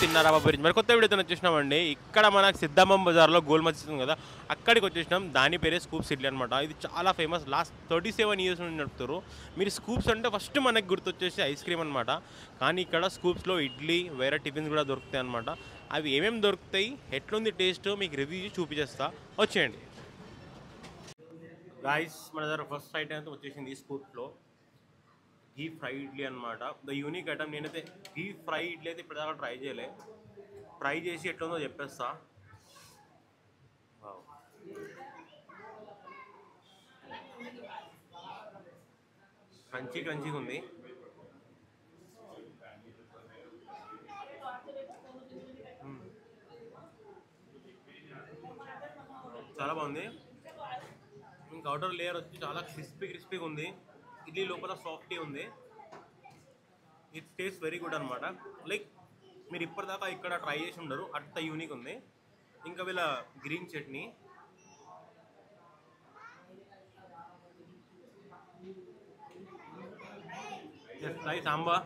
తిన్నారా మరి కొత్త వీడియోతో వచ్చేసినామండి. ఇక్కడ మనకు సిద్ధమ్మ బజార్లో గోల్ మసీద్ ఉంది కదా, అక్కడికి వచ్చేసినాం. దాని పేరే స్కూప్స్ ఇడ్లీ అనమాట. ఇది చాలా ఫేమస్, లాస్ట్ 37 years నుండి నడుపుతారు. మీరు స్కూప్స్ అంటే ఫస్ట్ మనకు గుర్తొచ్చేసి ఐస్ క్రీమ్ అనమాట. కానీ ఇక్కడ స్కూప్స్లో ఇడ్లీ, వేరే టిఫిన్స్ కూడా దొరుకుతాయి అనమాట. అవి ఏమేమి దొరుకుతాయి, ఎట్లుంది టేస్ట్, మీకు రివ్యూ చూపించేస్తా, వచ్చేయండి. గాయస్, మన దగ్గర ఫస్ట్ ఐటమ్ అయితే వచ్చేసింది స్కూప్స్లో ఘీ ఫ్రై ఇడ్లీ అనమాట. The unique item. నేనైతే ఘీ ఫ్రై ఇడ్లీ అయితే ఇప్పటిదాకా ట్రై చేయలే. ట్రై చేసి ఎట్లుందో చెప్పేస్తా. క్రంచీగా ఉంది. చాలా బాగుంది. ఇంకా అవుటర్ లేయర్ వచ్చి చాలా క్రిస్పీగా ఉంది. ఇడ్లీ లోపల సాఫ్టీ ఉంది. ఇట్ టేస్ట్ వెరీ గుడ్ అనమాట. లైక్ మీరు ఇప్పటిదాకా ఇక్కడ ట్రై చేసి ఉండరు, అంత యూనిక్ ఉంది. ఇంకా వీళ్ళ గ్రీన్ చట్నీ, ట్రై సాంబార్.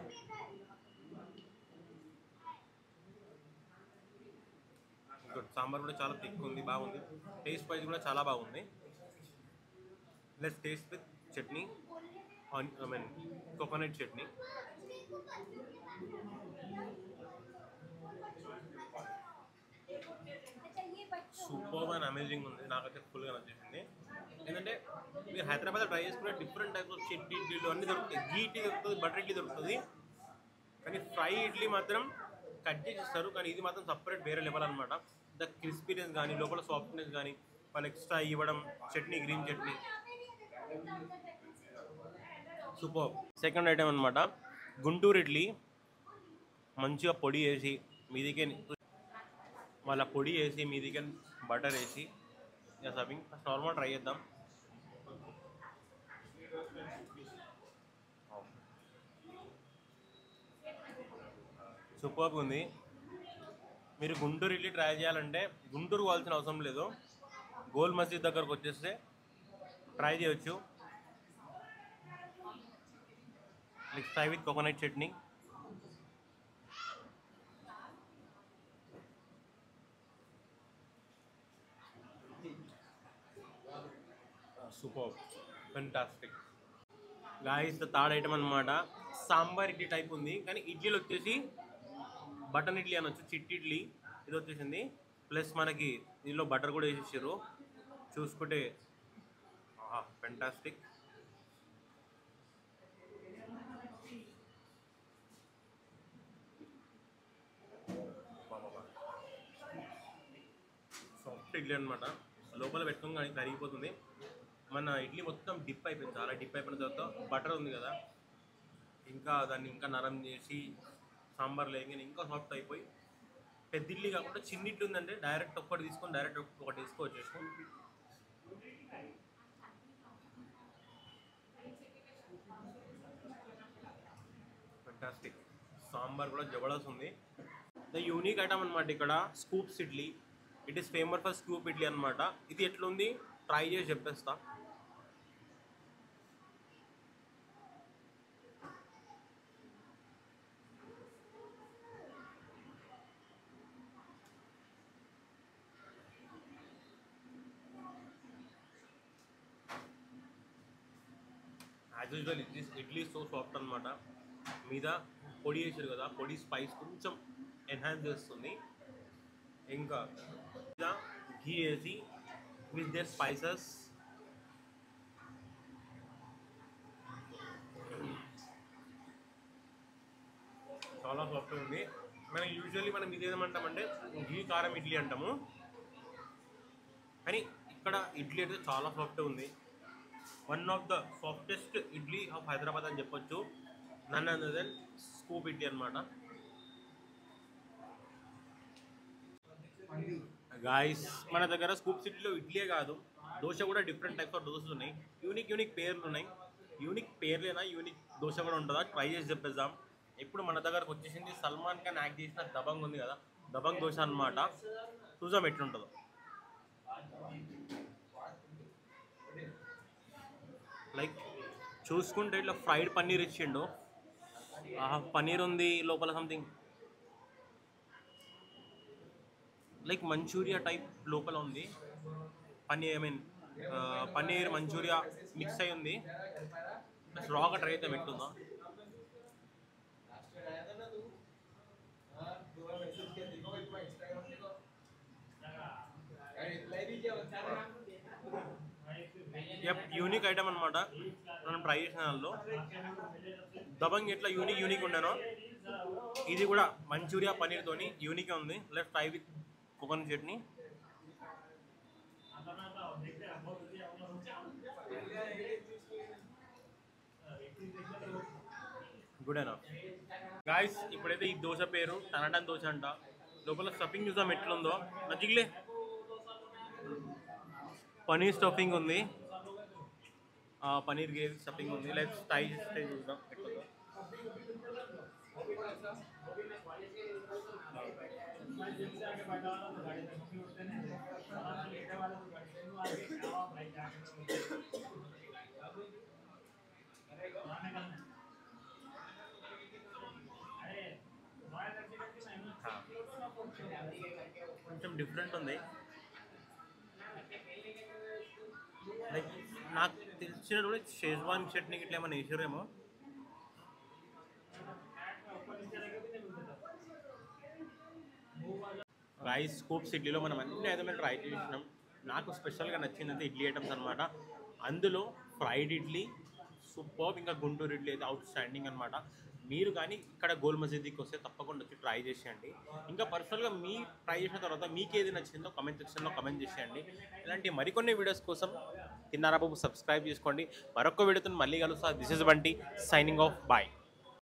సాంబార్ కూడా చాలా థిక్ ఉంది, బాగుంది. టేస్ట్ వైజ్ కూడా చాలా బాగుంది. Let's taste with chutney, coconut chutney. Super and amazing ఉంది. నాకైతే ఫుల్గా నచ్చేసింది. ఎందుకంటే మీరు హైదరాబాద్ ట్రై చేసుకునే డిఫరెంట్ టైప్స్ ఆఫ్ చట్నీ ఇడ్లీలు అన్నీ దొరుకుతాయి. ఘీ ఇడ్లీ దొరుకుతుంది, బటర్ ఇడ్లీ దొరుకుతుంది. కానీ ఫ్రై ఇడ్లీ మాత్రం కట్ చేసిస్తారు. కానీ ఇది మాత్రం సపరేట్ వేరే లెవెల్ అనమాట. ద క్రిస్పీనెస్ కానీ, లోపల సాఫ్ట్నెస్ కానీ, వాళ్ళు ఎక్స్ట్రా ఇవ్వడం, chutney, green chutney, super. Second item అనమాట గుంటూరు ఇడ్లీ. మంచిగా పొడి వేసి మీదికే, వాళ్ళ పొడి వేసి మీదికే బటర్ వేసి సర్వింగ్. నార్మల్ ట్రై చేద్దాం. సూపర్గా ఉంది. మీరు గుంటూరు ఇడ్లీ ట్రై చేయాలంటే గుంటూరు పోవాల్సిన అవసరం లేదు, గోల్ మసీద్ దగ్గరకు వచ్చేస్తే ట్రై చేయొచ్చు. Like fry with coconut chutney. Super, fantastic. Guys, the third item అనమాట సాంబార్ ఇడ్లీ టైప్ ఉంది. కానీ ఇడ్లీలు వచ్చేసి బటన్ ఇడ్లీ అనొచ్చు, చిట్టి ఇడ్లీ ఇది వచ్చేసింది. ప్లస్ మనకి దీనిలో బటర్ కూడా వేసేసారు. చూసుకుంటే ఫెంటాస్టిక్. సాఫ్ట్ ఇడ్లీ అనమాట. లోపల పెట్టుకోగా కరిగిపోతుంది. మన ఇడ్లీ మొత్తం డిప్ అయిపోయింది. చాలా డిప్ అయిపోయిన తర్వాత బటర్ ఉంది కదా, ఇంకా దాన్ని ఇంకా నరం చేసి సాంబార్ లేని ఇంకా సాఫ్ట్ అయిపోయి, పెద్ద ఇడ్లీ కాకుండా చిన్న ఇడ్లీ ఉందంటే డైరెక్ట్ ఒక్కటి తీసుకొని డైరెక్ట్ ఒకటి వేసుకోవచ్చు. ఫెంటాస్టిక్. సాంబార్ కూడా జబర్దస్త్ ఉంది. ద యూనిక్ ఐటమ్ అనమాట ఇక్కడ scoops idli. It is famous for scoop idli అనమాట. ఇది ఎట్లుంది ట్రై చేసి చెప్పేస్తా. As usual idli so soft అనమాట. మీద పొడి వేసారు కదా, పొడి స్పైస్ కొంచెం ఎన్హాన్స్ చేస్తుంది. ఇంకా ఘీ వేసి విత్ దేర్ స్పైసెస్ చాలా సాఫ్ట్గా ఉంది. మనం యూజువల్లీ మనం ఇది ఏమంటామంటే ఘీ కారం ఇడ్లీ అంటాము. కానీ ఇక్కడ ఇడ్లీ అయితే చాలా సాఫ్ట్గా ఉంది. One of the softest idli of Hyderabad అని చెప్పొచ్చు. None other than scoop idli అనమాట. గాయస్, మన దగ్గర స్కూప్ ఇడ్లీలో ఇడ్లీ కాదు, దోశ కూడా డిఫరెంట్ టైప్స్ ఆఫ్ దోశలు ఉన్నాయి, యూనిక్ పేర్లు ఉన్నాయి. యూనిక్ పేర్లేనా యూనిక్ దోశ కూడా ఉంటుందా, ట్రై చేసి చెప్పేద్దాం. ఇప్పుడు మన దగ్గరకు వచ్చేసింది సల్మాన్ ఖాన్ యాక్ట్ చేసిన దబంగ్ ఉంది కదా, దబంగ్ దోశ అనమాట. చూసాం ఎట్లుంటుందో. లైక్ చూసుకుంటే ఇట్లా ఫ్రైడ్ పన్నీర్ ఇచ్చిండు, పన్నీర్ ఉంది లోపల సంథింగ్ లైక్ మంచూరియా టైప్ లోపల ఉంది. పన్నీర్ పన్నీర్ మంచూరియా మిక్స్ అయి ఉంది. రాగా ట్రై అయితే పెట్టుందా. యూనిక్ ఐటమ్ అనమాట. మనం ట్రై చేసిన దానిలో దబంగ్ ఎట్లా యూనిక్ ఉండేనో ఇది కూడా మంచూరియా పన్నీర్తోని యూనిక్ ఉంది. Let's try with coconut chutney. Good అయినా గాయస్. ఇప్పుడైతే ఈ దోశ పేరు టనాటన్ దోశ అంట. లోపల స్టఫింగ్ చూసాం ఎట్లుందో. నచ్చిలే పనీర్ స్టఫింగ్ ఉంది, పనీర్ గ్రేవీ స్టఫింగ్ ఉంది. లెట్స్ ట్రై చేస్తే చూద్దాం ఎట్లుందో. కొంచెం డిఫరెంట్ ఉంది. లైక్ నాకు తెలిసినప్పుడు షేజ్వాన్ చట్నీ ఇట్లా ఏమైనా వేసారేమో. రైస్ స్కూప్స్ ఇడ్లీలో మనం అన్ని ఐటమ్స్ ట్రై చేసినాం. నాకు స్పెషల్గా నచ్చింది ఇడ్లీ ఐటమ్స్ అనమాట. అందులో ఫ్రైడ్ ఇడ్లీ సూపర్, ఇంకా గుంటూరు ఇడ్లీ అయితే అవుట్ స్టాండింగ్ అనమాట. మీరు కానీ ఇక్కడ గోల్ మసీద్కి వస్తే తప్పకుండా వచ్చి ట్రై చేసేయండి. ఇంకా పర్సనల్గా మీ ట్రై చేసిన తర్వాత మీకు ఏది నచ్చిందో కమెంట్ సెక్షన్లో కమెంట్ చేసేయండి. ఇలాంటి మరికొన్ని వీడియోస్ కోసం తిన్నారా బాబు సబ్స్క్రైబ్ చేసుకోండి. మరొక వీడియోతో మళ్ళీ కలుస్తా. This is Bunty signing off. Bye.